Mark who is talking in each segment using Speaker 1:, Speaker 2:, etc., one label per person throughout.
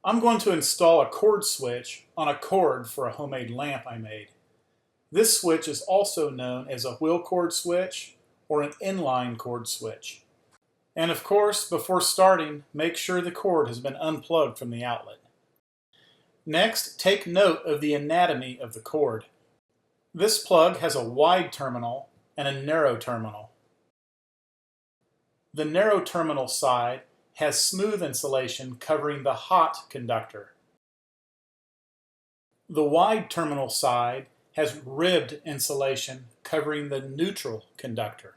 Speaker 1: I'm going to install a cord switch on a cord for a homemade lamp I made. This switch is also known as a wheel cord switch or an inline cord switch. And of course, before starting, make sure the cord has been unplugged from the outlet. Next, take note of the anatomy of the cord. This plug has a wide terminal and a narrow terminal. The narrow terminal side has smooth insulation covering the hot conductor. The wide terminal side has ribbed insulation covering the neutral conductor.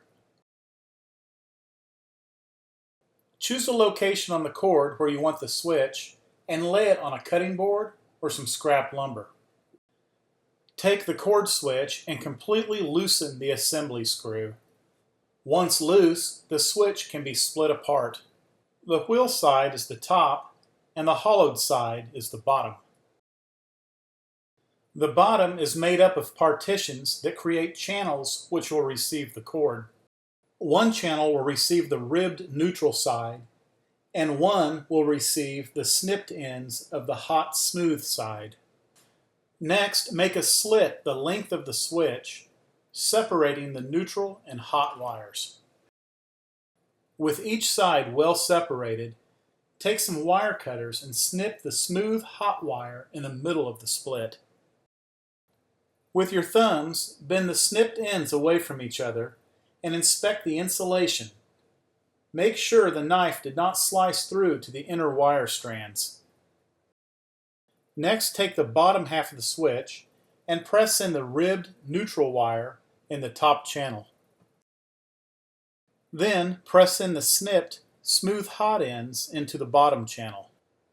Speaker 1: Choose a location on the cord where you want the switch and lay it on a cutting board or some scrap lumber. Take the cord switch and completely loosen the assembly screw. Once loose, the switch can be split apart. The wheel side is the top and the hollowed side is the bottom. The bottom is made up of partitions that create channels which will receive the cord. One channel will receive the ribbed neutral side, and one will receive the snipped ends of the hot smooth side. Next, make a slit the length of the switch, separating the neutral and hot wires. With each side well separated, take some wire cutters and snip the smooth hot wire in the middle of the split. With your thumbs, bend the snipped ends away from each other and inspect the insulation. Make sure the knife did not slice through to the inner wire strands. Next, take the bottom half of the switch and press in the ribbed neutral wire in the top channel. Then, press in the snipped, smooth hot ends into the bottom channel.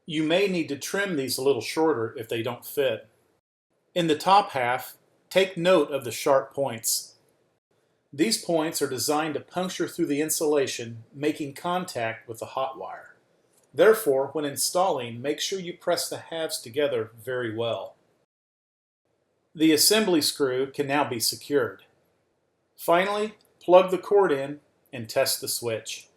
Speaker 1: You may need to trim these a little shorter if they don't fit. In the top half, take note of the sharp points. These points are designed to puncture through the insulation, making contact with the hot wire. Therefore, when installing, make sure you press the halves together very well. The assembly screw can now be secured. Finally, plug the cord in and test the switch.